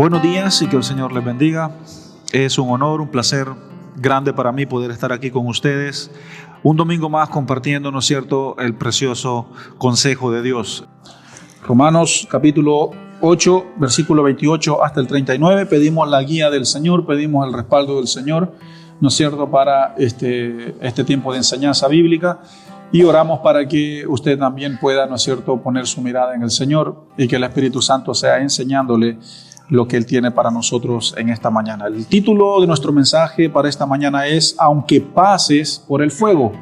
Buenos días y que el Señor les bendiga. Es un honor, un placer grande para mí poder estar aquí con ustedes. Un domingo más compartiendo, ¿no es cierto?, el precioso consejo de Dios. Romanos capítulo 8, versículo 28 hasta el 39. Pedimos la guía del Señor, pedimos el respaldo del Señor, ¿no es cierto?, para este tiempo de enseñanza bíblica. Y oramos para que usted también pueda, ¿no es cierto?, poner su mirada en el Señor y que el Espíritu Santo sea enseñándole lo que Él tiene para nosotros en esta mañana. El título de nuestro mensaje para esta mañana es Aunque pases por el fuego.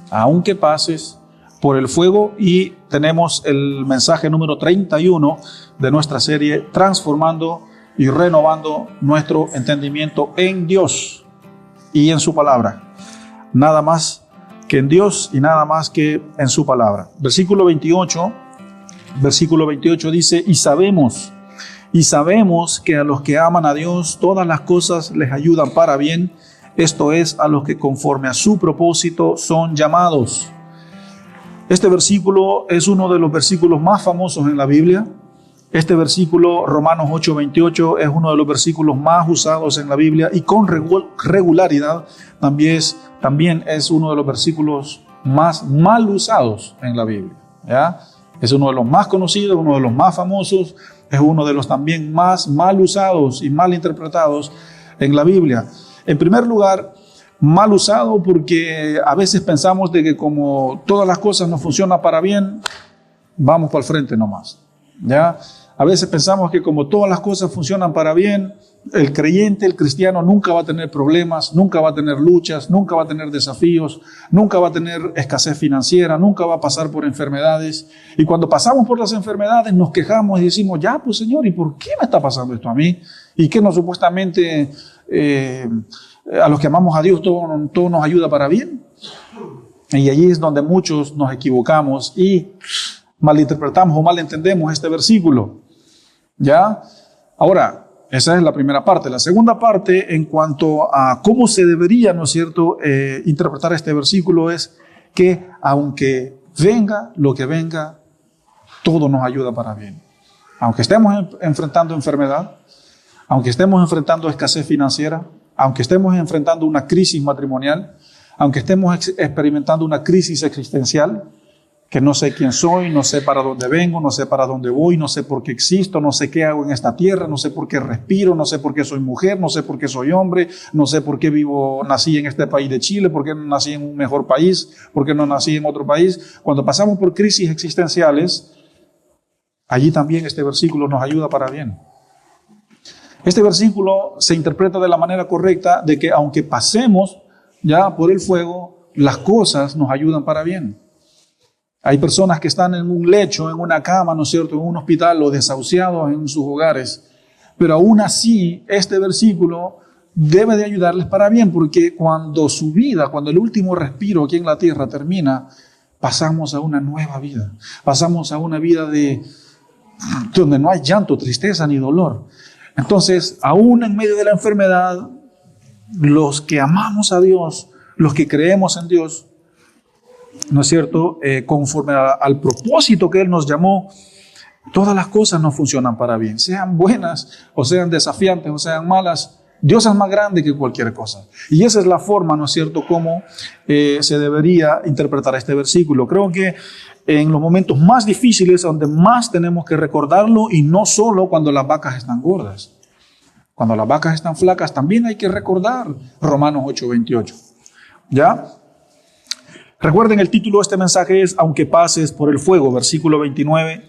Aunque pases por el fuego. Y tenemos el mensaje número 31 de nuestra serie Transformando y renovando nuestro entendimiento en Dios y en su palabra. Nada más que en Dios y nada más que en su palabra. Versículo 28 dice: Y sabemos que a los que aman a Dios, todas las cosas les ayudan para bien, esto es, a los que conforme a su propósito son llamados. Este versículo es uno de los versículos más famosos en la Biblia. Este versículo, Romanos 8:28, es uno de los versículos más usados en la Biblia y con regularidad también es uno de los versículos más mal usados en la Biblia, ¿ya? Es uno de los más conocidos, uno de los más famosos, es uno de los también más mal usados y mal interpretados en la Biblia. En primer lugar, mal usado porque a veces pensamos de que como todas las cosas nos funcionan para bien, vamos para el frente nomás, ¿ya? A veces pensamos que como todas las cosas funcionan para bien, el creyente, el cristiano, nunca va a tener problemas, nunca va a tener luchas, nunca va a tener desafíos, nunca va a tener escasez financiera, nunca va a pasar por enfermedades. Y cuando pasamos por las enfermedades nos quejamos y decimos, ya pues Señor, ¿y por qué me está pasando esto a mí? ¿Y qué nos supuestamente a los que amamos a Dios todo nos ayuda para bien? Y allí es donde muchos nos equivocamos y malinterpretamos o malentendemos este versículo, ¿ya? Ahora, esa es la primera parte. La segunda parte, en cuanto a cómo se debería, ¿no es cierto?, interpretar este versículo, es que aunque venga lo que venga, todo nos ayuda para bien. Aunque estemos enfrentando enfermedad, aunque estemos enfrentando escasez financiera, aunque estemos enfrentando una crisis matrimonial, aunque estemos experimentando una crisis existencial, que no sé quién soy, no sé para dónde vengo, no sé para dónde voy, no sé por qué existo, no sé qué hago en esta tierra, no sé por qué respiro, no sé por qué soy mujer, no sé por qué soy hombre, no sé por qué nací en este país de Chile, por qué no nací en un mejor país, por qué no nací en otro país. Cuando pasamos por crisis existenciales, allí también este versículo nos ayuda para bien. Este versículo se interpreta de la manera correcta de que aunque pasemos ya por el fuego, las cosas nos ayudan para bien. Hay personas que están en un lecho, en una cama, ¿no es cierto?, en un hospital o desahuciados en sus hogares. Pero aún así, este versículo debe de ayudarles para bien, porque cuando su vida, cuando el último respiro aquí en la tierra termina, pasamos a una nueva vida. Pasamos a una vida donde no hay llanto, tristeza ni dolor. Entonces, aún en medio de la enfermedad, los que amamos a Dios, los que creemos en Dios, ¿no es cierto?, conforme al propósito que Él nos llamó, todas las cosas nos funcionan para bien, sean buenas o sean desafiantes o sean malas. Dios es más grande que cualquier cosa. Y esa es la forma, ¿no es cierto?, como se debería interpretar este versículo. Creo que en los momentos más difíciles, donde más tenemos que recordarlo, y no solo cuando las vacas están gordas. Cuando las vacas están flacas, también hay que recordar Romanos 8:28. ¿Ya? Recuerden, el título de este mensaje es Aunque pases por el fuego, versículo 29.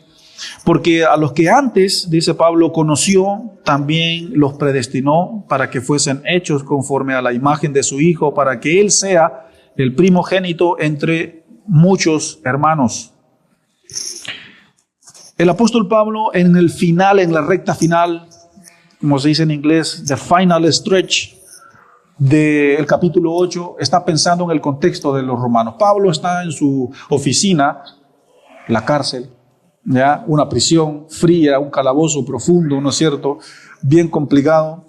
Porque a los que antes, dice Pablo, conoció, también los predestinó para que fuesen hechos conforme a la imagen de su Hijo, para que Él sea el primogénito entre muchos hermanos. El apóstol Pablo en el final, en la recta final, como se dice en inglés, the final stretch del capítulo 8, está pensando en el contexto de los romanos. Pablo está en su oficina, la cárcel, ¿ya?, una prisión fría, un calabozo profundo, ¿no es cierto?, bien complicado.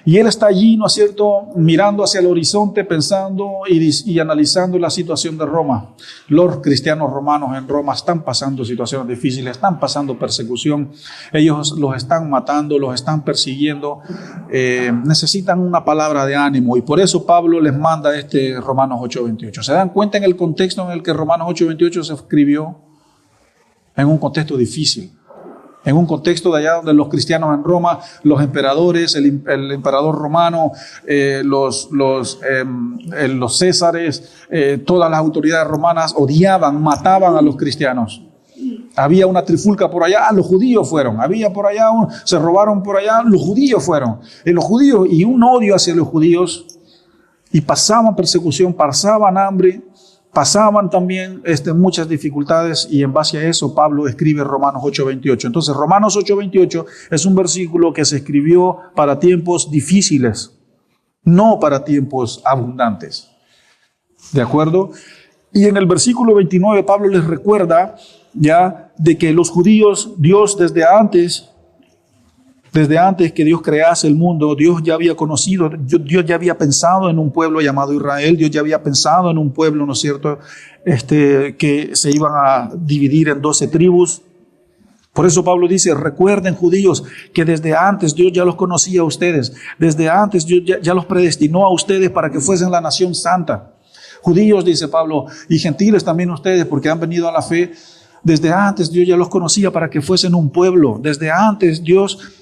Y él está allí, ¿no es cierto?, mirando hacia el horizonte, pensando y analizando la situación de Roma. Los cristianos romanos en Roma están pasando situaciones difíciles, están pasando persecución. Ellos los están matando, los están persiguiendo. Necesitan una palabra de ánimo. Y por eso Pablo les manda Romanos 8:28. ¿Se dan cuenta en el contexto en el que Romanos 8:28 se escribió? En un contexto difícil. En un contexto de allá donde los cristianos en Roma, los emperadores, el emperador romano, los césares, todas las autoridades romanas odiaban, mataban a los cristianos. Había una trifulca por allá, los judíos fueron. Había por allá, se robaron por allá, los judíos fueron. Los judíos, y un odio hacia los judíos, y pasaban persecución, pasaban hambre, pasaban también muchas dificultades, y en base a eso Pablo escribe Romanos 8:28. Entonces Romanos 8:28 es un versículo que se escribió para tiempos difíciles, no para tiempos abundantes. ¿De acuerdo? Y en el versículo 29 Pablo les recuerda ya de que los judíos, Dios desde antes que Dios crease el mundo, Dios ya había conocido, Dios ya había pensado en un pueblo llamado Israel, Dios ya había pensado en un pueblo, ¿no es cierto?, que se iban a dividir en 12 tribus. Por eso Pablo dice, recuerden, judíos, que desde antes Dios ya los conocía a ustedes, desde antes Dios ya los predestinó a ustedes para que fuesen la nación santa. Judíos, dice Pablo, y gentiles también ustedes, porque han venido a la fe, desde antes Dios ya los conocía para que fuesen un pueblo, desde antes Dios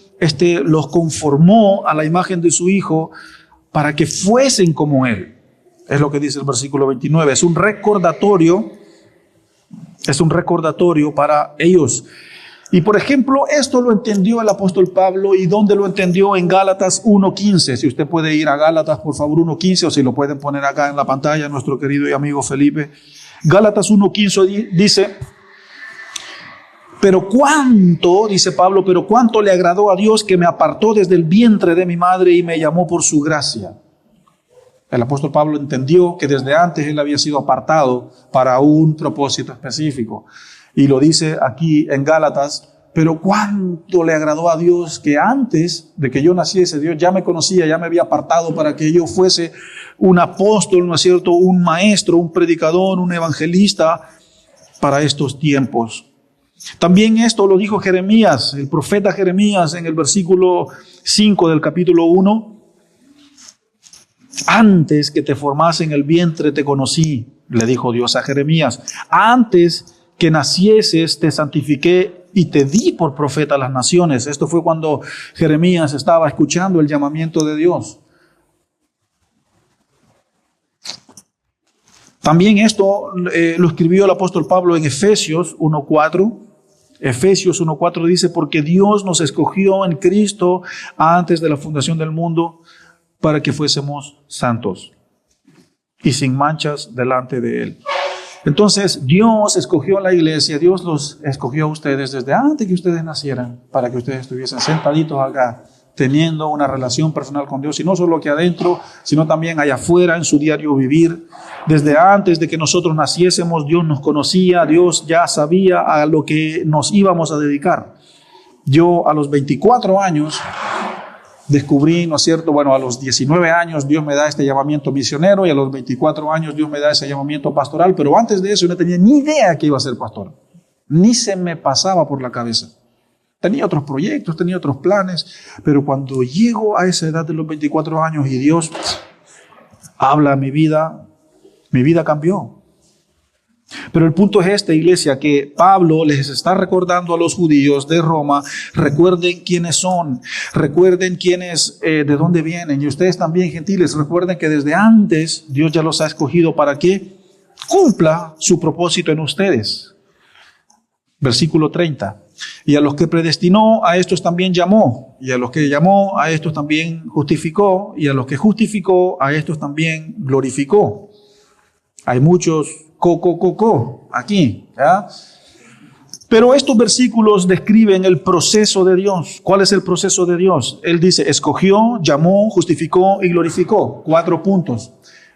los conformó a la imagen de su Hijo para que fuesen como Él. Es lo que dice el versículo 29. Es un recordatorio para ellos. Y por ejemplo, esto lo entendió el apóstol Pablo. ¿Y dónde lo entendió? En Gálatas 1:15. Si usted puede ir a Gálatas, por favor, 1:15, o si lo pueden poner acá en la pantalla, nuestro querido y amigo Felipe. Gálatas 1:15 dice: pero cuánto, dice Pablo, pero cuánto le agradó a Dios que me apartó desde el vientre de mi madre y me llamó por su gracia. El apóstol Pablo entendió que desde antes él había sido apartado para un propósito específico. Y lo dice aquí en Gálatas: pero cuánto le agradó a Dios que antes de que yo naciese, Dios ya me conocía, ya me había apartado para que yo fuese un apóstol, ¿no es cierto?, un maestro, un predicador, un evangelista para estos tiempos. También esto lo dijo Jeremías, el profeta Jeremías, en el versículo 5 del capítulo 1. Antes que te formase en el vientre te conocí, le dijo Dios a Jeremías. Antes que nacieses te santifiqué y te di por profeta a las naciones. Esto fue cuando Jeremías estaba escuchando el llamamiento de Dios. También esto lo escribió el apóstol Pablo en Efesios 1:4. Efesios 1:4 dice: porque Dios nos escogió en Cristo antes de la fundación del mundo para que fuésemos santos y sin manchas delante de Él. Entonces Dios escogió a la iglesia, Dios los escogió a ustedes desde antes que ustedes nacieran, para que ustedes estuviesen sentaditos acá, teniendo una relación personal con Dios, y no solo aquí adentro, sino también allá afuera en su diario vivir. Desde antes de que nosotros naciésemos, Dios nos conocía, Dios ya sabía a lo que nos íbamos a dedicar. Yo a los 24 años descubrí, ¿no es cierto? Bueno, a los 19 años Dios me da este llamamiento misionero, y a los 24 años Dios me da ese llamamiento pastoral, pero antes de eso yo no tenía ni idea que iba a ser pastor. Ni se me pasaba por la cabeza. Tenía otros proyectos, tenía otros planes, pero cuando llego a esa edad de los 24 años y Dios habla a mi vida cambió. Pero el punto es iglesia, que Pablo les está recordando a los judíos de Roma: recuerden quiénes son, recuerden de dónde vienen, y ustedes también, gentiles, recuerden que desde antes Dios ya los ha escogido para que cumpla su propósito en ustedes. Versículo 30. Y a los que predestinó, a estos también llamó, y a los que llamó, a estos también justificó, y a los que justificó, a estos también glorificó. Hay muchos aquí, ¿ya? Pero estos versículos describen el proceso de Dios. ¿Cuál es el proceso de Dios? Él dice: escogió, llamó, justificó y glorificó. 4 puntos.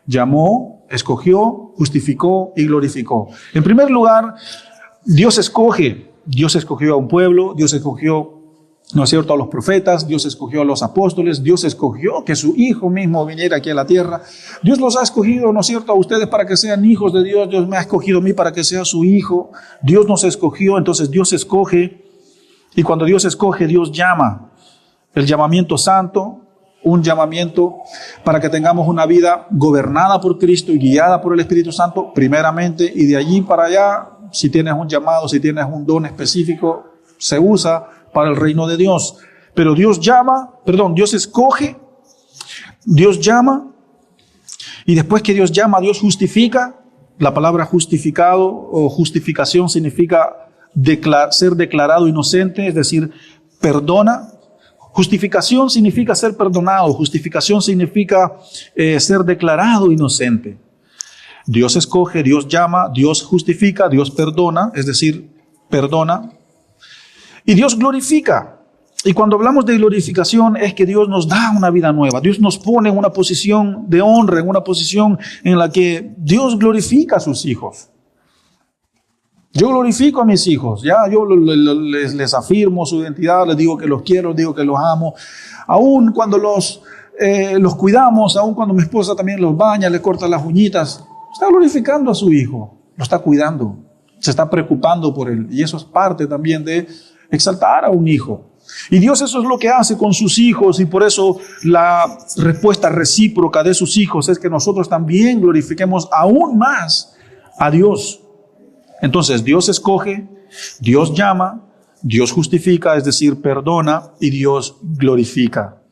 Llamó, escogió, justificó y glorificó. En primer lugar, Dios escogió a un pueblo, Dios escogió ¿no es cierto?, a los profetas, Dios escogió a los apóstoles, Dios escogió que su Hijo mismo viniera aquí a la tierra. Dios los ha escogido, ¿no es cierto?, a ustedes para que sean hijos de Dios. Dios me ha escogido a mí para que sea su hijo. Dios nos escogió, entonces Dios escoge. Y cuando Dios escoge, Dios llama. El llamamiento santo, un llamamiento para que tengamos una vida gobernada por Cristo y guiada por el Espíritu Santo, primeramente, y de allí para allá, si tienes un llamado, si tienes un don específico, se usa para el reino de Dios. Pero Dios escoge, Dios llama, y después que Dios llama, Dios justifica. La palabra justificado o justificación significa ser declarado inocente, es decir, perdona. Justificación significa ser perdonado, justificación significa ser declarado inocente. Dios escoge, Dios llama, Dios justifica, Dios perdona, es decir, perdona. Y Dios glorifica. Y cuando hablamos de glorificación es que Dios nos da una vida nueva. Dios nos pone en una posición de honra, en una posición en la que Dios glorifica a sus hijos. Yo glorifico a mis hijos, ya yo les afirmo su identidad, les digo que los quiero, les digo que los amo. Aún cuando los cuidamos, aún cuando mi esposa también los baña, les corta las uñitas, está glorificando a su hijo, lo está cuidando, se está preocupando por él. Y eso es parte también de exaltar a un hijo. Y Dios eso es lo que hace con sus hijos, y por eso la respuesta recíproca de sus hijos es que nosotros también glorifiquemos aún más a Dios. Entonces Dios escoge, Dios llama, Dios justifica, es decir, perdona, y Dios glorifica.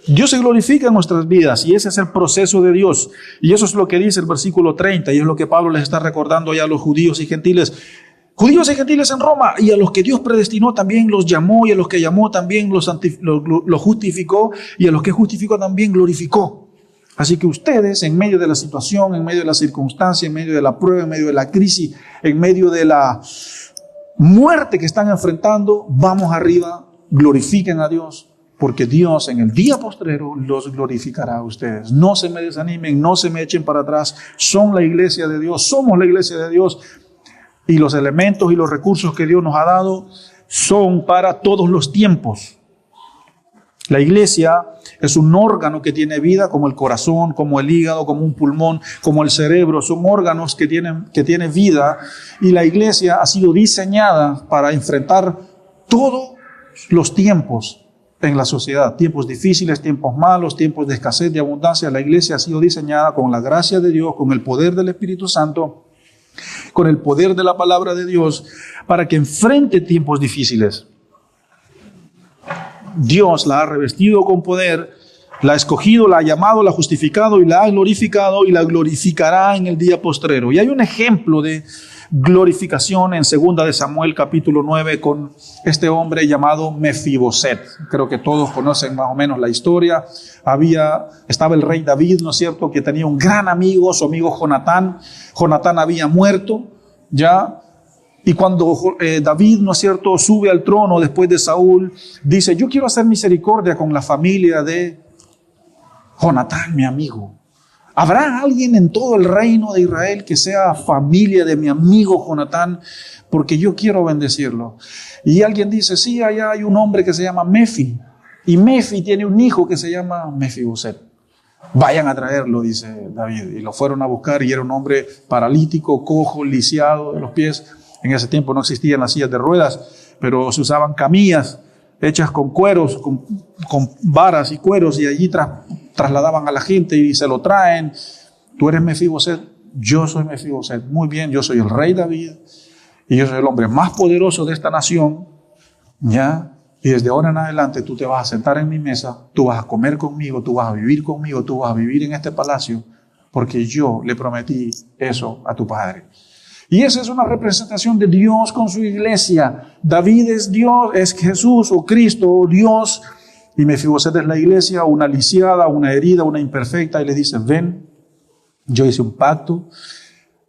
Dios se glorifica en nuestras vidas, y ese es el proceso de Dios. Y eso es lo que dice el versículo 30, y es lo que Pablo les está recordando ya a los judíos y gentiles en Roma, y a los que Dios predestinó también los llamó, y a los que llamó también los justificó, y a los que justificó también glorificó. Así que ustedes, en medio de la situación, en medio de la circunstancia, en medio de la prueba, en medio de la crisis, en medio de la muerte que están enfrentando, vamos arriba, glorifiquen a Dios, porque Dios en el día postrero los glorificará a ustedes. No se me desanimen, no se me echen para atrás. Son la iglesia de Dios, somos la iglesia de Dios. Y los elementos y los recursos que Dios nos ha dado son para todos los tiempos. La iglesia es un órgano que tiene vida, como el corazón, como el hígado, como un pulmón, como el cerebro. Son órganos que tienen vida, y la iglesia ha sido diseñada para enfrentar todos los tiempos en la sociedad. Tiempos difíciles, tiempos malos, tiempos de escasez, de abundancia. La iglesia ha sido diseñada con la gracia de Dios, con el poder del Espíritu Santo, con el poder de la palabra de Dios, para que enfrente tiempos difíciles. Dios la ha revestido con poder, la ha escogido, la ha llamado, la ha justificado y la ha glorificado, y la glorificará en el día postrero. Y hay un ejemplo de glorificación en 2 de Samuel capítulo 9 con este hombre llamado Mefiboset. Creo que todos conocen más o menos la historia. Estaba el rey David, ¿no es cierto?, que tenía un gran amigo, su amigo Jonatán. Jonatán había muerto ya. Y cuando David, ¿no es cierto?, sube al trono después de Saúl, dice: yo quiero hacer misericordia con la familia de Jonatán, mi amigo. ¿Habrá alguien en todo el reino de Israel que sea familia de mi amigo Jonatán? Porque yo quiero bendecirlo. Y alguien dice: sí, allá hay un hombre que se llama Mefi. Y Mefi tiene un hijo que se llama Mefiboset. Vayan a traerlo, dice David. Y lo fueron a buscar, y era un hombre paralítico, cojo, lisiado de los pies. En ese tiempo no existían las sillas de ruedas, pero se usaban camillas hechas con cueros, con varas y cueros, y allí trasladaban a la gente y se lo traen. Tú eres Mefiboset, yo soy Mefiboset. Muy bien, yo soy el rey David y yo soy el hombre más poderoso de esta nación, ¿ya? Y desde ahora en adelante tú te vas a sentar en mi mesa, tú vas a comer conmigo, tú vas a vivir conmigo, tú vas a vivir en este palacio, porque yo le prometí eso a tu padre. Y esa es una representación de Dios con su iglesia. David es Dios, es Jesús o Cristo, Dios. Y Mefiboset es la iglesia, una lisiada, una herida, una imperfecta. Y le dice: ven, yo hice un pacto,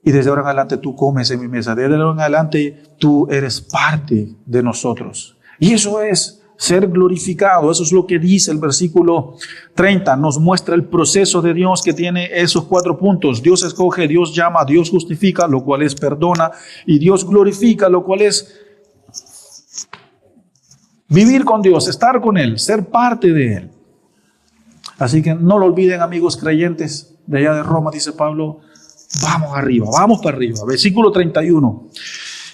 y desde ahora en adelante tú comes en mi mesa. Desde ahora en adelante tú eres parte de nosotros. Y eso es ser glorificado. Eso es lo que dice el versículo 30. Nos muestra el proceso de Dios, que tiene esos 4 puntos. Dios escoge, Dios llama, Dios justifica, lo cual es perdona, y Dios glorifica, lo cual es Vivir con Dios, estar con Él, ser parte de Él. Así que no lo olviden, amigos creyentes de allá de Roma, dice Pablo, vamos arriba, vamos para arriba. Versículo 31.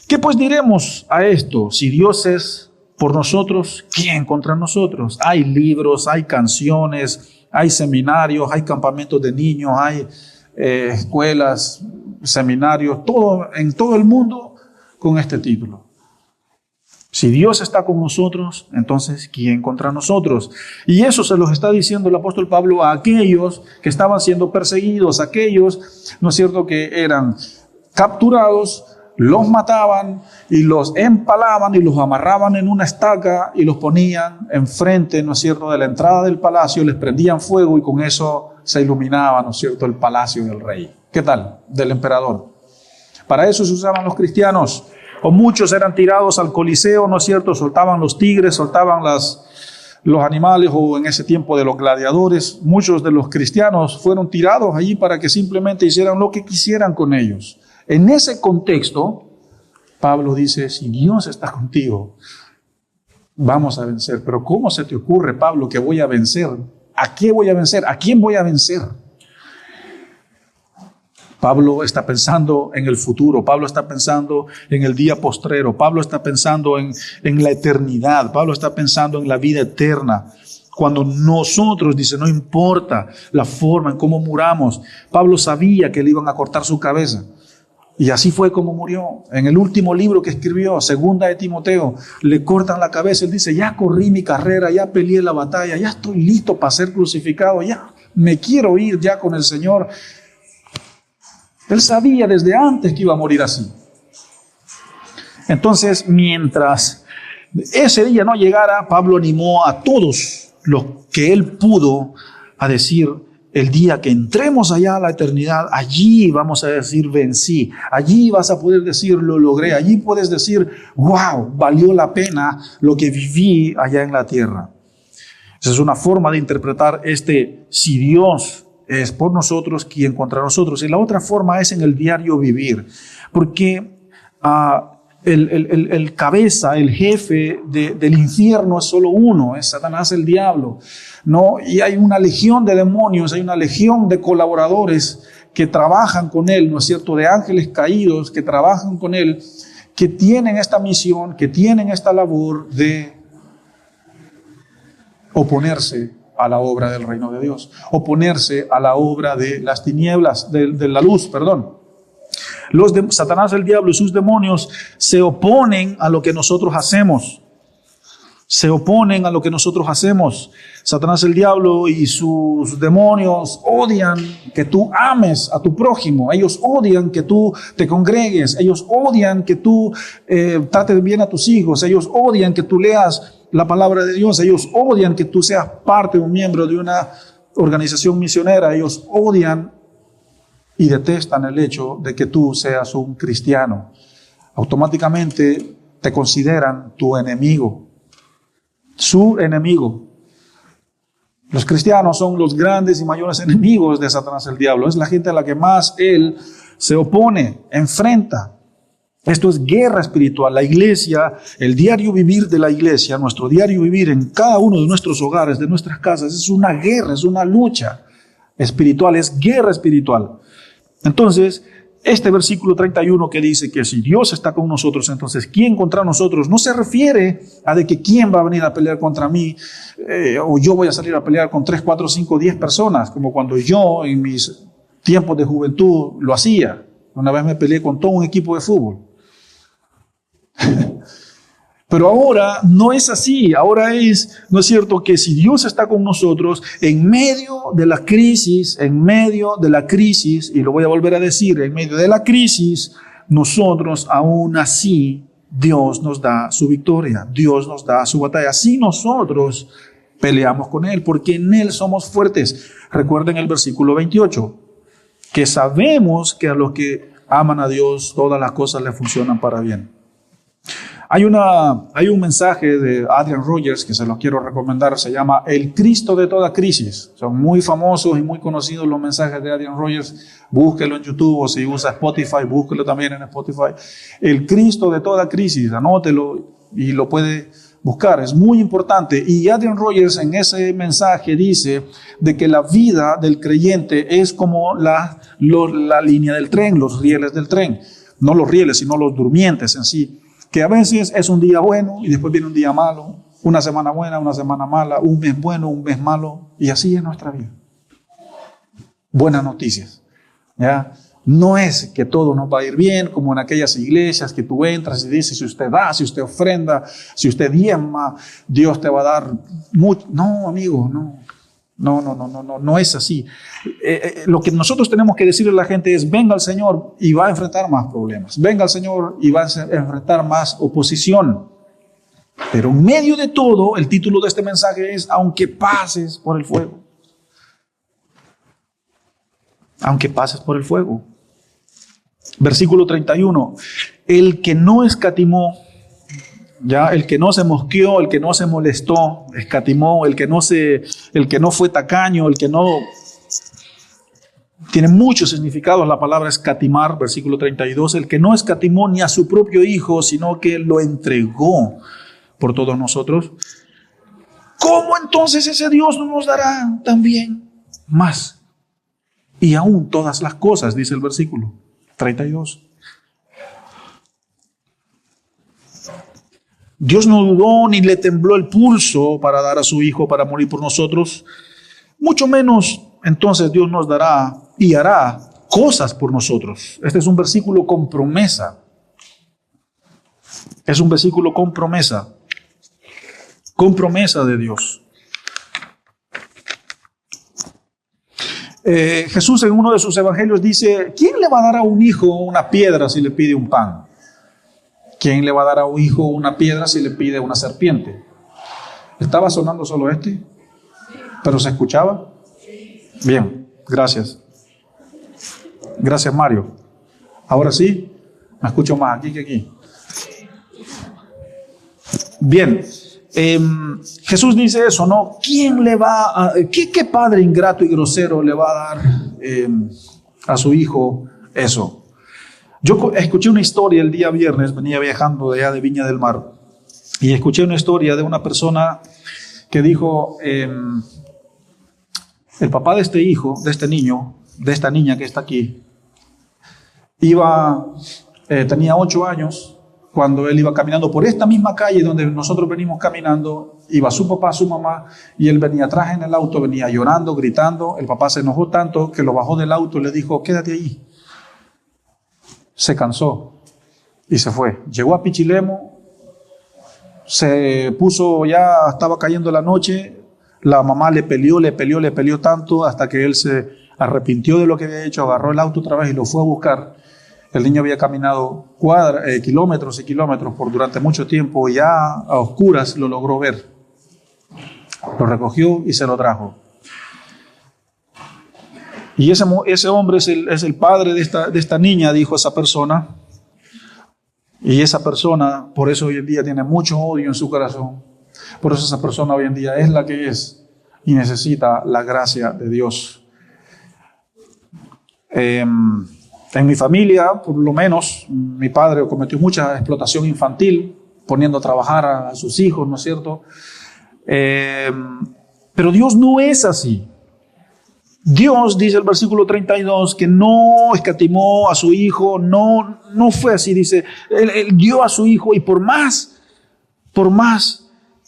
¿Qué pues diremos a esto? Si Dios es por nosotros, ¿quién contra nosotros? Hay libros, hay canciones, hay seminarios, hay campamentos de niños, hay escuelas, seminarios, todo en todo el mundo con este título. Si Dios está con nosotros, entonces ¿quién contra nosotros? Y eso se los está diciendo el apóstol Pablo a aquellos que estaban siendo perseguidos, aquellos, ¿no es cierto?, que eran capturados, los mataban y los empalaban y los amarraban en una estaca y los ponían enfrente, ¿no es cierto?, de la entrada del palacio, les prendían fuego y con eso se iluminaba, ¿no es cierto?, el palacio del rey. ¿Qué tal? Del emperador. Para eso se usaban los cristianos. O muchos eran tirados al Coliseo, ¿no es cierto? Soltaban los tigres, soltaban los animales, o en ese tiempo de los gladiadores. Muchos de los cristianos fueron tirados allí para que simplemente hicieran lo que quisieran con ellos. En ese contexto, Pablo dice, si Dios está contigo, vamos a vencer. Pero ¿cómo se te ocurre, Pablo, que voy a vencer? ¿A qué voy a vencer? ¿A quién voy a vencer? Pablo está pensando en el futuro, Pablo está pensando en el día postrero, Pablo está pensando en la eternidad, Pablo está pensando en la vida eterna. Cuando nosotros, dice, no importa la forma en cómo muramos, Pablo sabía que le iban a cortar su cabeza. Y así fue como murió. En el último libro que escribió, Segunda de Timoteo, le cortan la cabeza. Él dice, ya corrí mi carrera, ya peleé la batalla, ya estoy listo para ser crucificado, ya me quiero ir ya con el Señor. Él sabía desde antes que iba a morir así. Entonces, mientras ese día no llegara, Pablo animó a todos los que él pudo a decir, el día que entremos allá a la eternidad, allí vamos a decir, vencí. Allí vas a poder decir, lo logré. Allí puedes decir, wow, valió la pena lo que viví allá en la tierra. Esa es una forma de interpretar si Dios es por nosotros, ¿quién contra nosotros? Y la otra forma es en el diario vivir, porque el cabeza, el jefe del infierno es solo uno, es Satanás, el diablo, ¿no? Y hay una legión de demonios, hay una legión de colaboradores que trabajan con él, ¿no es cierto?, de ángeles caídos que trabajan con él, que tienen esta misión, que tienen esta labor de oponerse a la obra del reino de Dios, oponerse a la obra de las tinieblas, de la luz, perdón. Satanás, el diablo y sus demonios se oponen a lo que nosotros hacemos. Se oponen a lo que nosotros hacemos. Satanás, el diablo y sus demonios odian que tú ames a tu prójimo. Ellos odian que tú te congregues. Ellos odian que tú trates bien a tus hijos. Ellos odian que tú leas la palabra de Dios. Ellos odian que tú seas parte, un miembro de una organización misionera. Ellos odian y detestan el hecho de que tú seas un cristiano. Automáticamente te consideran tu enemigo, su enemigo. Los cristianos son los grandes y mayores enemigos de Satanás, el diablo. Es la gente a la que más él se opone, enfrenta. Esto es guerra espiritual. La iglesia, el diario vivir de la iglesia, nuestro diario vivir en cada uno de nuestros hogares, de nuestras casas, es una guerra, es una lucha espiritual, es guerra espiritual. Entonces, este versículo 31 que dice que si Dios está con nosotros, entonces ¿quién contra nosotros? No se refiere a de que quién va a venir a pelear contra mí o yo voy a salir a pelear con 3, 4, 5, 10 personas, como cuando yo en mis tiempos de juventud lo hacía. Una vez me peleé con todo un equipo de fútbol. Pero ahora no es así. Ahora ¿no es cierto?, que si Dios está con nosotros en medio de la crisis, y lo voy a volver a decir, en medio de la crisis, nosotros aún así, Dios nos da su victoria, Dios nos da su batalla. Así nosotros peleamos con Él, porque en Él somos fuertes. Recuerden el versículo 28, que sabemos que a los que aman a Dios, todas las cosas le funcionan para bien. Hay un mensaje de Adrian Rogers que se los quiero recomendar, se llama El Cristo de toda crisis. Son muy famosos y muy conocidos los mensajes de Adrian Rogers. Búsquelo en YouTube, o si usa Spotify, búsquelo también en Spotify. El Cristo de toda crisis, anótelo y lo puede buscar, es muy importante. Y Adrian Rogers en ese mensaje dice de que la vida del creyente es como la línea del tren, los rieles del tren. No los rieles, sino los durmientes en sí. Que a veces es un día bueno y después viene un día malo. Una semana buena, una semana mala, un mes bueno, un mes malo. Y así es nuestra vida. Buenas noticias. ¿Ya? No es que todo nos va a ir bien, como en aquellas iglesias que tú entras y dices, si usted da, si usted ofrenda, si usted diezma, Dios te va a dar mucho. No, amigo, no es así. Lo que nosotros tenemos que decirle a la gente es, venga al Señor y va a enfrentar más problemas. Venga al Señor y va a enfrentar más oposición. Pero en medio de todo, el título de este mensaje es, aunque pases por el fuego. Aunque pases por el fuego. Versículo 31. El que no escatimó, ya, el que no se mosqueó, el que no se molestó, escatimó, el que no fue tacaño, el que no... Tiene muchos significados la palabra escatimar, versículo 32. El que no escatimó ni a su propio hijo, sino que lo entregó por todos nosotros. ¿Cómo entonces ese Dios no nos dará también más? Y aún todas las cosas, dice el versículo 32. Dios no dudó ni le tembló el pulso para dar a su Hijo para morir por nosotros. Mucho menos entonces Dios nos dará y hará cosas por nosotros. Este es un versículo con promesa. Es un versículo con promesa. Con promesa de Dios. Jesús en uno de sus evangelios dice, ¿quién le va a dar a un hijo una piedra si le pide un pan? ¿Quién le va a dar a un hijo una piedra si le pide una serpiente? ¿Estaba sonando solo este? ¿Pero se escuchaba? Bien, gracias. Gracias, Mario. Ahora sí, me escucho más aquí que aquí. Bien. Jesús dice eso, ¿no? ¿Quién le va a, qué padre ingrato y grosero le va a dar a su hijo eso? Yo escuché una historia el día viernes, venía viajando de allá de Viña del Mar, y escuché una historia de una persona que dijo, el papá de este hijo, de este niño, de esta niña que está aquí, tenía 8 años, cuando él iba caminando por esta misma calle donde nosotros venimos caminando, iba su papá, su mamá, y él venía atrás en el auto, venía llorando, gritando. El papá se enojó tanto que lo bajó del auto y le dijo, quédate ahí. Se cansó y se fue. Llegó a Pichilemu, se puso, ya estaba cayendo la noche, la mamá le peleó tanto hasta que él se arrepintió de lo que había hecho, agarró el auto otra vez y lo fue a buscar. El niño había caminado kilómetros y kilómetros durante mucho tiempo y ya a oscuras lo logró ver. Lo recogió y se lo trajo. Y ese hombre es el padre de esta niña, dijo esa persona. Y esa persona, por eso hoy en día tiene mucho odio en su corazón. Por eso esa persona hoy en día es la que es y necesita la gracia de Dios. En mi familia, por lo menos, mi padre cometió mucha explotación infantil, poniendo a trabajar a sus hijos, ¿no es cierto? Pero Dios no es así. Dios, dice el versículo 32, que no escatimó a su hijo, no fue así, dice, él dio a su hijo y por más,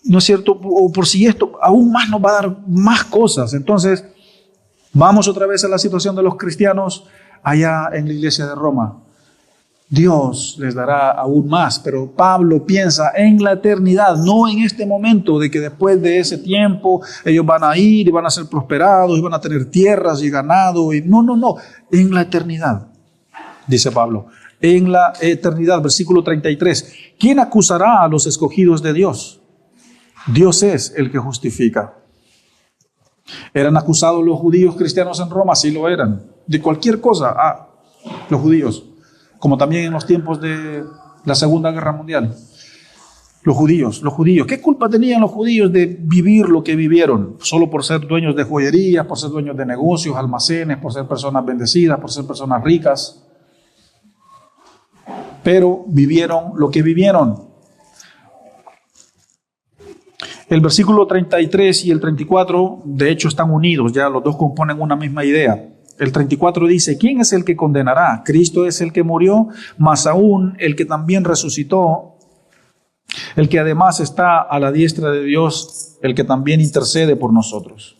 ¿no es cierto? O por si esto, aún más nos va a dar más cosas. Entonces, vamos otra vez a la situación de los cristianos allá en la iglesia de Roma. Dios les dará aún más, pero Pablo piensa en la eternidad, no en este momento de que después de ese tiempo ellos van a ir y van a ser prosperados y van a tener tierras y ganado. No, en la eternidad, dice Pablo, en la eternidad. Versículo 33, ¿quién acusará a los escogidos de Dios? Dios es el que justifica. ¿Eran acusados los judíos cristianos en Roma? Sí lo eran. De cualquier cosa, los judíos. Como también en los tiempos de la Segunda Guerra Mundial. Los judíos. ¿Qué culpa tenían los judíos de vivir lo que vivieron? Solo por ser dueños de joyería, por ser dueños de negocios, almacenes, por ser personas bendecidas, por ser personas ricas. Pero vivieron lo que vivieron. El versículo 33 y el 34, de hecho, están unidos, ya los dos componen una misma idea. El 34 dice, ¿quién es el que condenará? Cristo es el que murió, más aún el que también resucitó, el que además está a la diestra de Dios, el que también intercede por nosotros.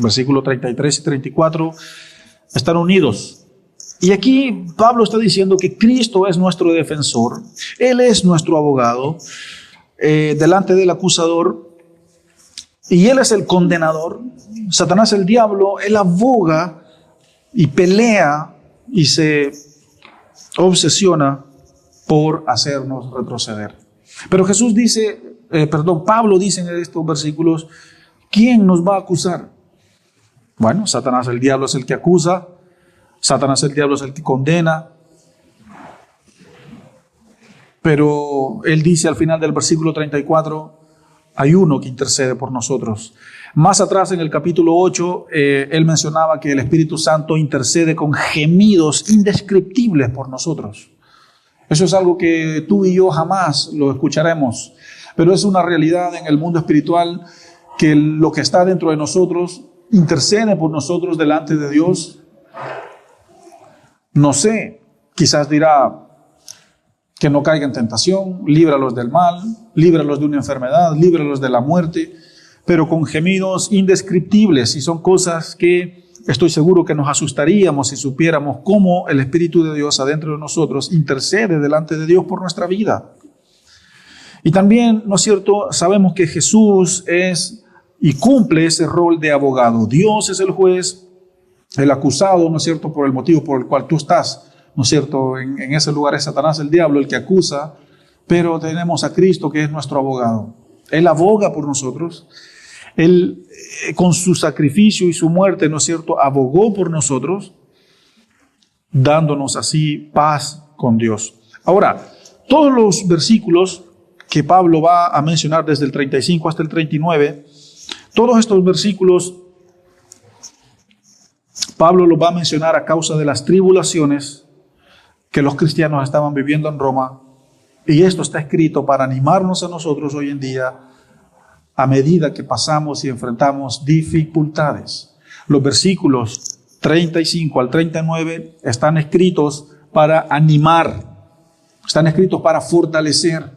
Versículo 33 y 34 están unidos. Y aquí Pablo está diciendo que Cristo es nuestro defensor, Él es nuestro abogado delante del acusador y Él es el condenador. Satanás, el diablo, Él aboga y pelea y se obsesiona por hacernos retroceder. Pero Jesús dice, Pablo dice en estos versículos, ¿quién nos va a acusar? Bueno, Satanás, el diablo, es el que acusa. Satanás, el diablo, es el que condena. Pero él dice al final del versículo 34, hay uno que intercede por nosotros. Más atrás en el capítulo 8, él mencionaba que el Espíritu Santo intercede con gemidos indescriptibles por nosotros. Eso es algo que tú y yo jamás lo escucharemos, pero es una realidad en el mundo espiritual que lo que está dentro de nosotros intercede por nosotros delante de Dios. No sé, quizás dirá que no caiga en tentación, líbralos del mal, líbralos de una enfermedad, líbralos de la muerte, pero con gemidos indescriptibles, y son cosas que estoy seguro que nos asustaríamos si supiéramos cómo el Espíritu de Dios adentro de nosotros intercede delante de Dios por nuestra vida. Y también, ¿no es cierto?, sabemos que Jesús es y cumple ese rol de abogado. Dios es el juez, el acusado, ¿no es cierto?, por el motivo por el cual tú estás, ¿no es cierto?, en ese lugar es Satanás, el diablo, el que acusa, pero tenemos a Cristo que es nuestro abogado. Él aboga por nosotros. Él, con su sacrificio y su muerte, ¿no es cierto?, abogó por nosotros, dándonos así paz con Dios. Ahora, todos los versículos que Pablo va a mencionar desde el 35 hasta el 39, todos estos versículos Pablo los va a mencionar a causa de las tribulaciones que los cristianos estaban viviendo en Roma, y esto está escrito para animarnos a nosotros hoy en día a medida que pasamos y enfrentamos dificultades. Los versículos 35 al 39 están escritos para animar, están escritos para fortalecer,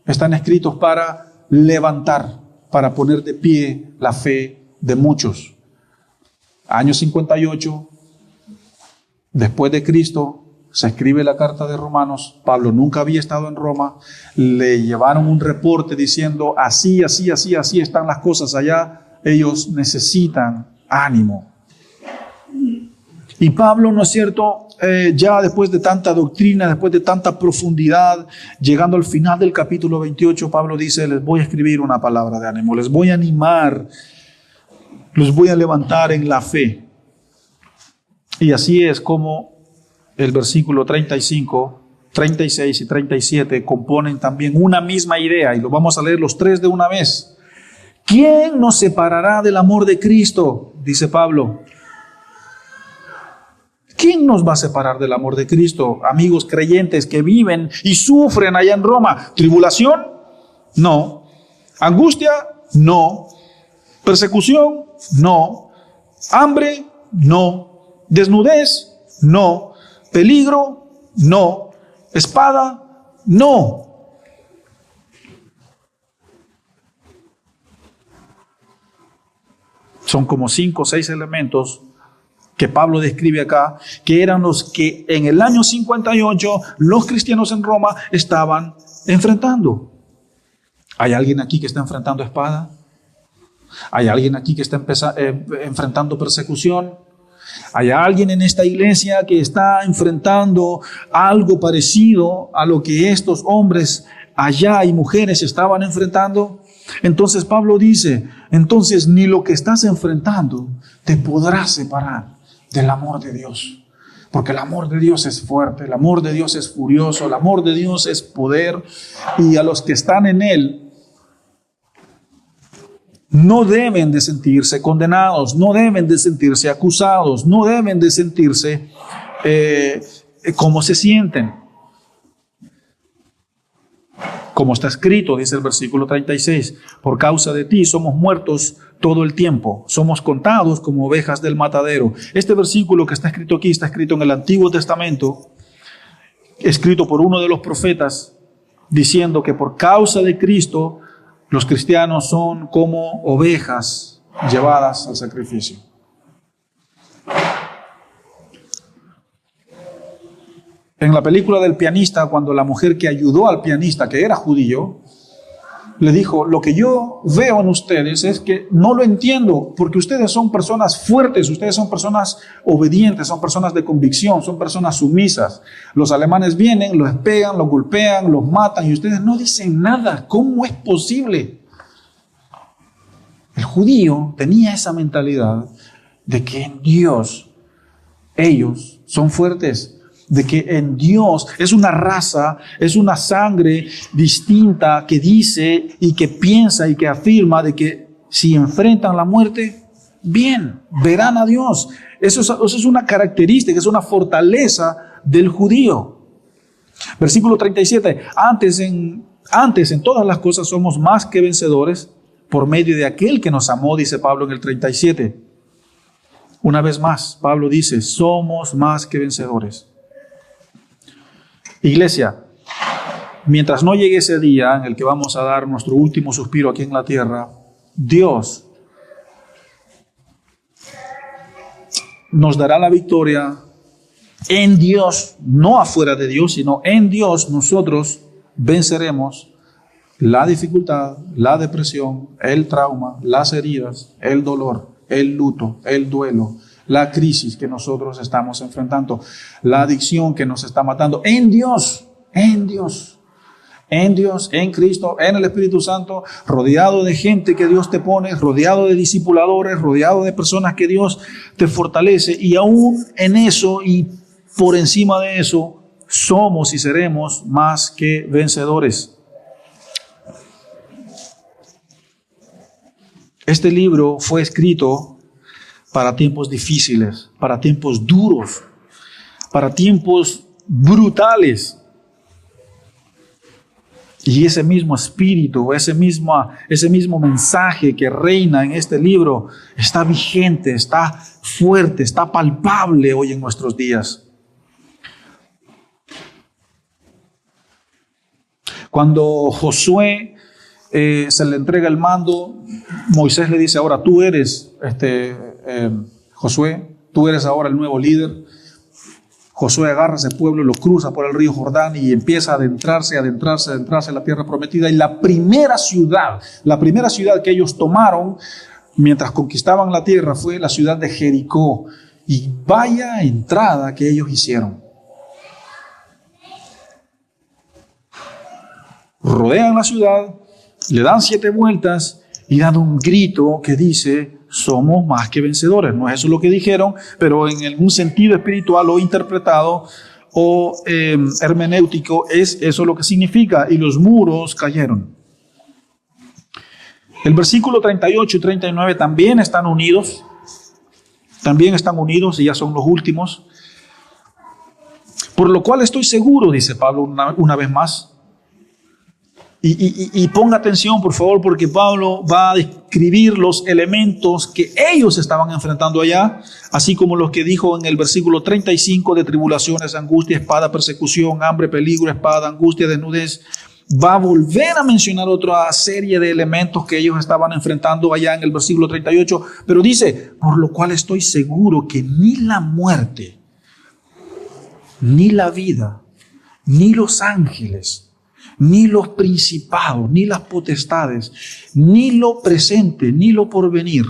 están escritos para levantar, para poner de pie la fe de muchos. Año 58, después de Cristo, se escribe la carta de Romanos. Pablo nunca había estado en Roma. Le llevaron un reporte diciendo, así están las cosas allá. Ellos necesitan ánimo. Y Pablo, ¿no es cierto?, ya después de tanta doctrina, después de tanta profundidad, llegando al final del capítulo 28, Pablo dice, les voy a escribir una palabra de ánimo, les voy a animar, los voy a levantar en la fe. Y así es como el versículo 35, 36 y 37 componen también una misma idea, y lo vamos a leer los tres de una vez. ¿Quién nos separará del amor de Cristo?, dice Pablo. ¿Quién nos va a separar del amor de Cristo? Amigos creyentes que viven y sufren allá en Roma. ¿Tribulación? No. ¿Angustia? No. ¿Persecución? No. ¿Hambre? No. ¿Desnudez? No. ¿Peligro? No. ¿Espada? No. Son como 5 o 6 elementos que Pablo describe acá, que eran los que en el año 58 los cristianos en Roma estaban enfrentando. ¿Hay alguien aquí que está enfrentando espada? ¿Hay alguien aquí que está enfrentando persecución? ¿Hay alguien en esta iglesia que está enfrentando algo parecido a lo que estos hombres allá y mujeres estaban enfrentando? Entonces Pablo dice, entonces ni lo que estás enfrentando te podrá separar del amor de Dios. Porque el amor de Dios es fuerte, el amor de Dios es furioso, el amor de Dios es poder, y a los que están en Él no deben de sentirse condenados, no deben de sentirse acusados, no deben de sentirse como se sienten. Como está escrito, dice el versículo 36, por causa de ti somos muertos todo el tiempo, somos contados como ovejas del matadero. Este versículo que está escrito aquí está escrito en el Antiguo Testamento, escrito por uno de los profetas, diciendo que por causa de Cristo los cristianos son como ovejas llevadas al sacrificio. En la película del pianista, cuando la mujer que ayudó al pianista, que era judío, le dijo, lo que yo veo en ustedes es que no lo entiendo, porque ustedes son personas fuertes, ustedes son personas obedientes, son personas de convicción, son personas sumisas. Los alemanes vienen, los pegan, los golpean, los matan y ustedes no dicen nada. ¿Cómo es posible? El judío tenía esa mentalidad de que en Dios ellos son fuertes, de que en Dios es una raza, es una sangre distinta que dice y que piensa y que afirma de que si enfrentan la muerte, bien, verán a Dios. Eso es una característica, es una fortaleza del judío. Versículo 37, antes en todas las cosas somos más que vencedores por medio de aquel que nos amó, dice Pablo en el 37. Una vez más, Pablo dice, somos más que vencedores. Iglesia, mientras no llegue ese día en el que vamos a dar nuestro último suspiro aquí en la tierra, Dios nos dará la victoria en Dios, no afuera de Dios, sino en Dios nosotros venceremos la dificultad, la depresión, el trauma, las heridas, el dolor, el luto, el duelo, la crisis que nosotros estamos enfrentando, la adicción que nos está matando, en Dios, en Dios, en Dios, en Cristo, en el Espíritu Santo, rodeado de gente que Dios te pone, rodeado de discipuladores, rodeado de personas que Dios te fortalece, y aún en eso y por encima de eso, somos y seremos más que vencedores. Este libro fue escrito para tiempos difíciles, para tiempos duros, para tiempos brutales. Y ese mismo espíritu, ese mismo mensaje que reina en este libro está vigente, está fuerte, está palpable hoy en nuestros días. Cuando Josué se le entrega el mando, Moisés le dice, ahora tú eres, Josué, tú eres ahora el nuevo líder. Josué agarra ese pueblo, lo cruza por el río Jordán y empieza a adentrarse en la tierra prometida. Y la primera ciudad que ellos tomaron mientras conquistaban la tierra fue la ciudad de Jericó. Y vaya entrada que ellos hicieron. Rodean la ciudad, le dan 7 vueltas y dan un grito que dice, somos más que vencedores. No es eso lo que dijeron, pero en algún sentido espiritual o interpretado o hermenéutico es eso lo que significa. Y los muros cayeron. El versículo 38 y 39 también están unidos y ya son los últimos. Por lo cual estoy seguro, dice Pablo una vez más. Y ponga atención, por favor, porque Pablo va a describir los elementos que ellos estaban enfrentando allá, así como los que dijo en el versículo 35 de tribulaciones, angustia, espada, persecución, hambre, peligro, espada, angustia, desnudez. Va a volver a mencionar otra serie de elementos que ellos estaban enfrentando allá en el versículo 38, pero dice, por lo cual estoy seguro que ni la muerte, ni la vida, ni los ángeles, ni los principados, ni las potestades, ni lo presente, ni lo porvenir,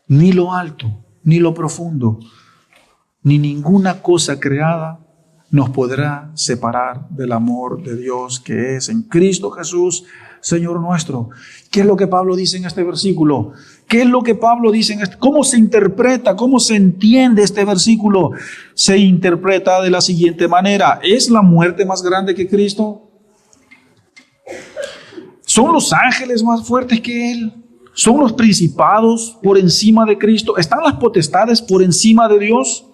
ni lo alto, ni lo profundo, ni ninguna cosa creada nos podrá separar del amor de Dios que es en Cristo Jesús, Señor nuestro. ¿Qué es lo que Pablo dice en este versículo? ¿Qué es lo que Pablo dice en este? ¿Cómo se interpreta? ¿Cómo se entiende este versículo? Se interpreta de la siguiente manera. ¿Es la muerte más grande que Cristo? ¿Son los ángeles más fuertes que Él? ¿Son los principados por encima de Cristo? ¿Están las potestades por encima de Dios?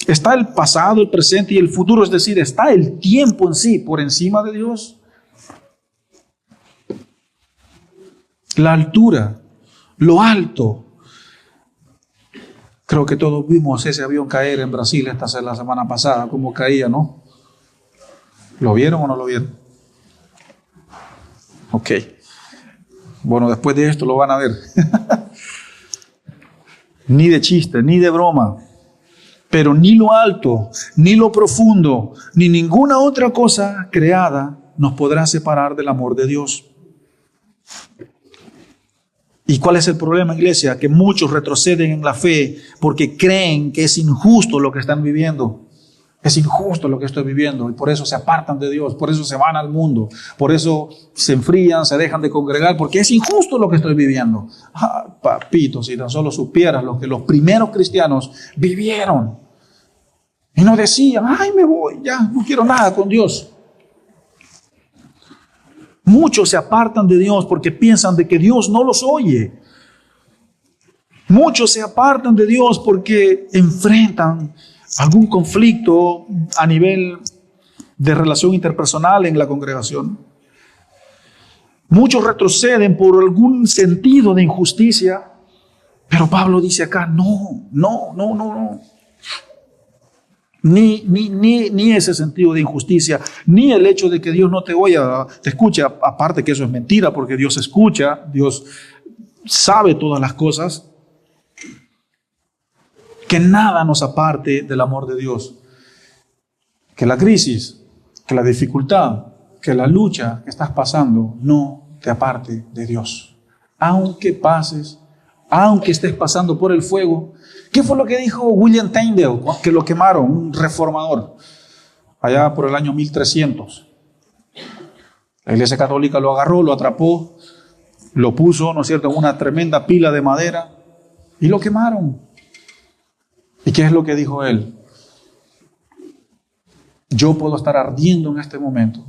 ¿Está el pasado, el presente y el futuro? Es decir, ¿está el tiempo en sí por encima de Dios? la altura, lo alto. Creo que todos vimos ese avión caer en Brasil la semana pasada, cómo caía, ¿no? ¿Lo vieron o no lo vieron? Ok. Bueno, después de esto lo van a ver. Ni de chiste, ni de broma. Pero ni lo alto, ni lo profundo, ni ninguna otra cosa creada nos podrá separar del amor de Dios. ¿Y cuál es el problema, iglesia? Que muchos retroceden en la fe porque creen que es injusto lo que están viviendo. Es injusto lo que estoy viviendo y por eso se apartan de Dios, por eso se van al mundo, por eso se enfrían, se dejan de congregar, porque es injusto lo que estoy viviendo. Ah, papito, si tan solo supieras lo que los primeros cristianos vivieron y no decían, ay, me voy, ya no quiero nada con Dios. Muchos se apartan de Dios porque piensan de que Dios no los oye. Muchos se apartan de Dios porque enfrentan algún conflicto a nivel de relación interpersonal en la congregación. Muchos retroceden por algún sentido de injusticia, pero Pablo dice acá, no. Ni ese sentido de injusticia, ni el hecho de que Dios no te oiga, te escucha, aparte que eso es mentira, porque Dios escucha, Dios sabe todas las cosas. Que nada nos aparte del amor de Dios. Que la crisis, que la dificultad, que la lucha que estás pasando no te aparte de Dios. Aunque estés pasando por el fuego. ¿Qué fue lo que dijo William Tyndale? Que lo quemaron, un reformador, allá por el año 1300. La Iglesia Católica lo agarró, lo atrapó, lo puso, ¿no es cierto?, en una tremenda pila de madera y lo quemaron. ¿Y qué es lo que dijo él? Yo puedo estar ardiendo en este momento.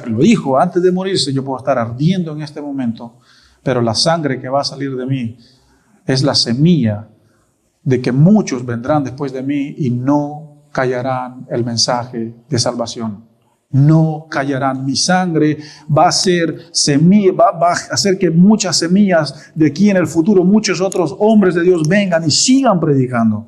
Lo dijo antes de morirse, yo puedo estar ardiendo en este momento, pero la sangre que va a salir de mí es la semilla de que muchos vendrán después de mí y no callarán el mensaje de salvación. No callarán. Mi sangre va a ser semilla, va a hacer que muchas semillas de aquí en el futuro, muchos otros hombres de Dios vengan y sigan predicando.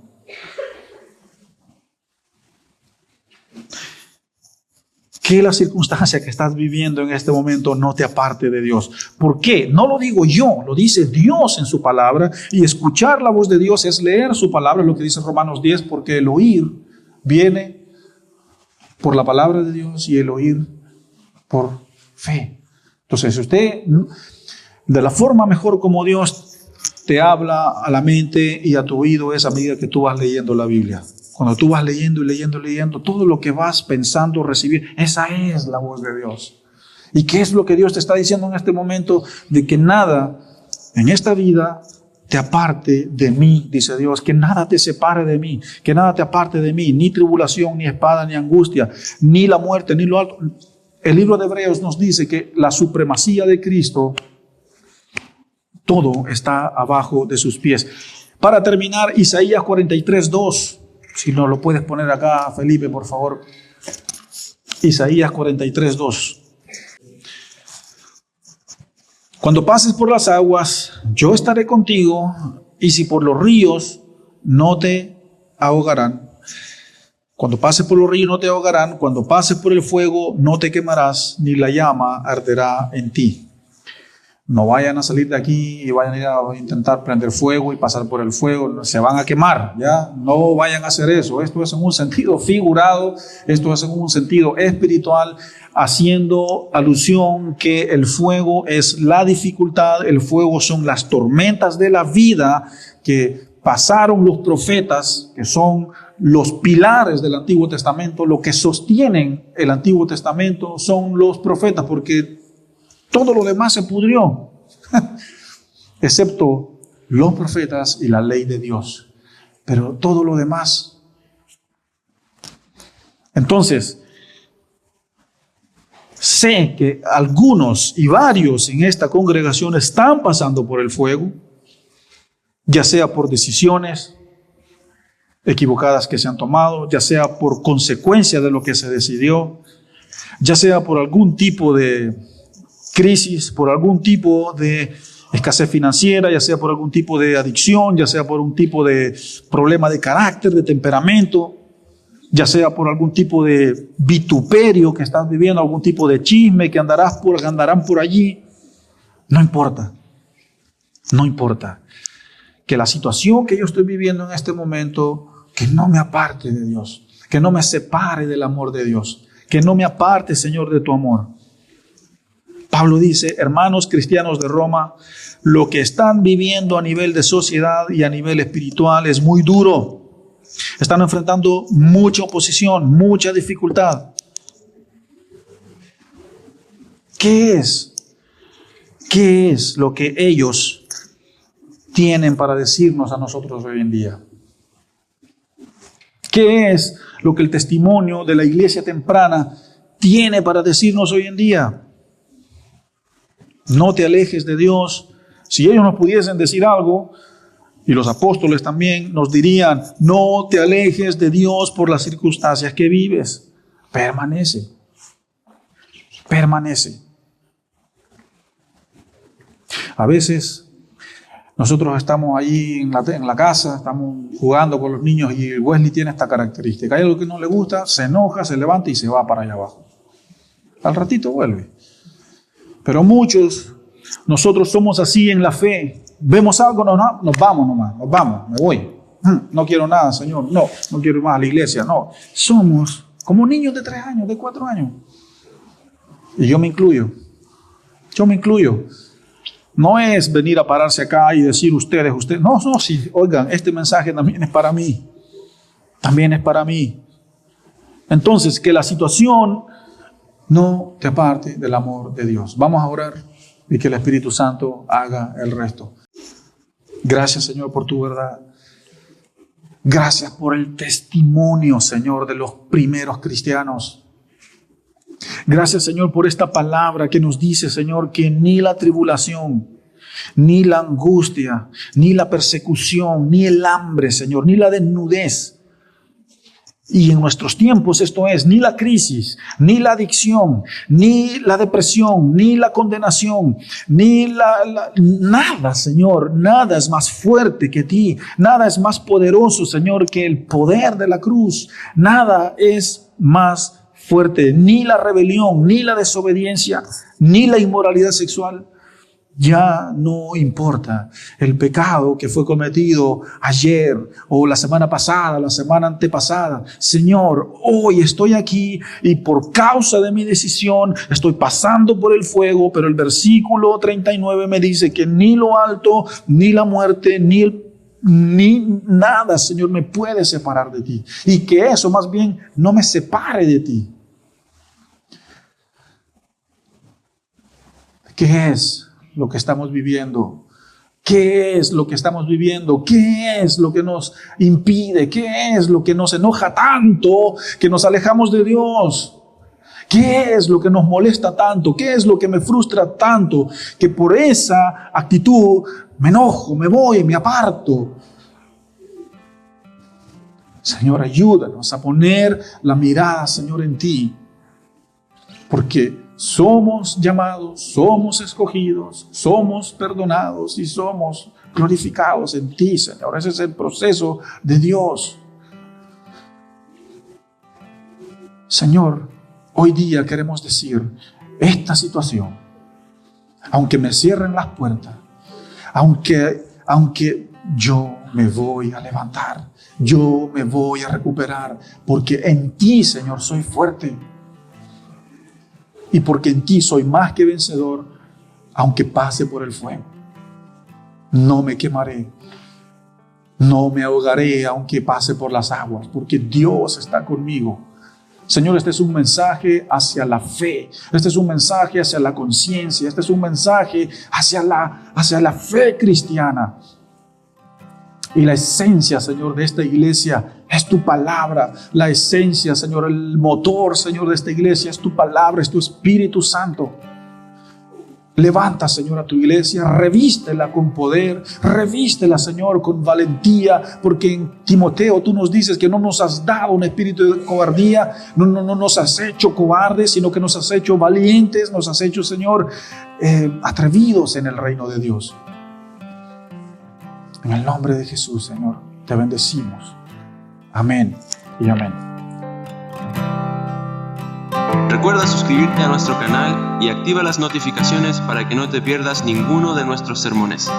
Que la circunstancia que estás viviendo en este momento no te aparte de Dios. ¿Por qué? No lo digo yo, lo dice Dios en su palabra, y escuchar la voz de Dios es leer su palabra, lo que dice Romanos 10, porque el oír viene por la palabra de Dios y el oír por fe. Entonces, si usted, de la forma mejor como Dios te habla a la mente y a tu oído es a medida que tú vas leyendo la Biblia. Cuando tú vas leyendo y leyendo, todo lo que vas pensando, recibir, esa es la voz de Dios. ¿Y qué es lo que Dios te está diciendo en este momento? De que nada en esta vida te aparte de mí, dice Dios, que nada te separe de mí, que nada te aparte de mí, ni tribulación, ni espada, ni angustia, ni la muerte, ni lo alto. El libro de Hebreos nos dice que la supremacía de Cristo, todo está abajo de sus pies. Para terminar, Isaías 43:2. Si no lo puedes poner acá, Felipe, por favor. Isaías 43:2. Cuando pases por las aguas, yo estaré contigo, y si por los ríos, no te ahogarán. Cuando pases por los ríos, no te ahogarán. Cuando pases por el fuego, no te quemarás, ni la llama arderá en ti. No vayan a salir de aquí y vayan a ir a intentar prender fuego y pasar por el fuego. Se van a quemar, ¿ya? No vayan a hacer eso. Esto es en un sentido figurado, esto es en un sentido espiritual, haciendo alusión que el fuego es la dificultad, el fuego son las tormentas de la vida que pasaron los profetas, que son los pilares del Antiguo Testamento. Lo que sostienen el Antiguo Testamento son los profetas, porque todo lo demás se pudrió, excepto los profetas y la ley de Dios. Pero todo lo demás. Entonces, sé que algunos y varios en esta congregación están pasando por el fuego, ya sea por decisiones equivocadas que se han tomado, ya sea por consecuencia de lo que se decidió, ya sea por algún tipo de crisis por algún tipo de escasez financiera, ya sea por algún tipo de adicción, ya sea por un tipo de problema de carácter, de temperamento, ya sea por algún tipo de vituperio que estás viviendo, algún tipo de chisme que andarán por allí. No importa. No importa. Que la situación que yo estoy viviendo en este momento, que no me aparte de Dios, que no me separe del amor de Dios, que no me aparte, Señor, de tu amor. Pablo dice, hermanos cristianos de Roma, lo que están viviendo a nivel de sociedad y a nivel espiritual es muy duro. Están enfrentando mucha oposición, mucha dificultad. ¿Qué es? ¿Qué es lo que ellos tienen para decirnos a nosotros hoy en día? ¿Qué es lo que el testimonio de la iglesia temprana tiene para decirnos hoy en día? No te alejes de Dios. Si ellos nos pudiesen decir algo, y los apóstoles también nos dirían, no te alejes de Dios por las circunstancias que vives. Permanece. Permanece. A veces nosotros estamos ahí en la casa, estamos jugando con los niños y Wesley tiene esta característica. Hay algo que no le gusta, se enoja, se levanta y se va para allá abajo. Al ratito vuelve. Pero muchos, nosotros somos así en la fe. Vemos algo, nos vamos nomás, nos vamos, me voy. No quiero nada, Señor. No quiero ir más a la iglesia. No, somos como niños de 3 años, de 4 años. Y yo me incluyo. No es venir a pararse acá y decir ustedes. No, sí, oigan, este mensaje también es para mí. También es para mí. Entonces, que la situación no te aparte del amor de Dios. Vamos a orar y que el Espíritu Santo haga el resto. Gracias, Señor, por tu verdad. Gracias por el testimonio, Señor, de los primeros cristianos. Gracias, Señor, por esta palabra que nos dice, Señor, que ni la tribulación, ni la angustia, ni la persecución, ni el hambre, Señor, ni la desnudez. Y en nuestros tiempos esto es, ni la crisis, ni la adicción, ni la depresión, ni la condenación, ni nada, Señor, nada es más fuerte que ti, nada es más poderoso, Señor, que el poder de la cruz, nada es más fuerte, ni la rebelión, ni la desobediencia, ni la inmoralidad sexual. Ya no importa el pecado que fue cometido ayer o la semana pasada, la semana antepasada. Señor, hoy estoy aquí y por causa de mi decisión estoy pasando por el fuego, pero el versículo 39 me dice que ni lo alto, ni la muerte, ni nada, Señor, me puede separar de ti. Y que eso más bien no me separe de ti. ¿Qué es lo que estamos viviendo? ¿Qué es lo que estamos viviendo? ¿Qué es lo que nos impide? ¿Qué es lo que nos enoja tanto que nos alejamos de Dios? ¿Qué es lo que nos molesta tanto? ¿Qué es lo que me frustra tanto que por esa actitud me enojo, me voy, me aparto? Señor, ayúdanos a poner la mirada, Señor, en ti, porque somos llamados, somos escogidos, somos perdonados y somos glorificados en ti, Señor. Ese es el proceso de Dios. Señor, hoy día queremos decir, esta situación, aunque me cierren las puertas, aunque yo me voy a levantar, yo me voy a recuperar, porque en ti, Señor, soy fuerte. Y porque en ti soy más que vencedor, aunque pase por el fuego. No me quemaré, no me ahogaré, aunque pase por las aguas, porque Dios está conmigo. Señor, este es un mensaje hacia la fe, este es un mensaje hacia la conciencia, este es un mensaje hacia la fe cristiana. Y la esencia, Señor, de esta iglesia es tu palabra. La esencia, Señor, el motor, Señor, de esta iglesia es tu palabra, es tu Espíritu Santo. Levanta, Señor, a tu iglesia, revístela con poder, revístela, Señor, con valentía, porque en Timoteo tú nos dices que no nos has dado un espíritu de cobardía, no nos has hecho cobardes, sino que nos has hecho valientes, nos has hecho, Señor, atrevidos en el reino de Dios. En el nombre de Jesús, Señor, te bendecimos. Amén y amén. Recuerda suscribirte a nuestro canal y activa las notificaciones para que no te pierdas ninguno de nuestros sermones.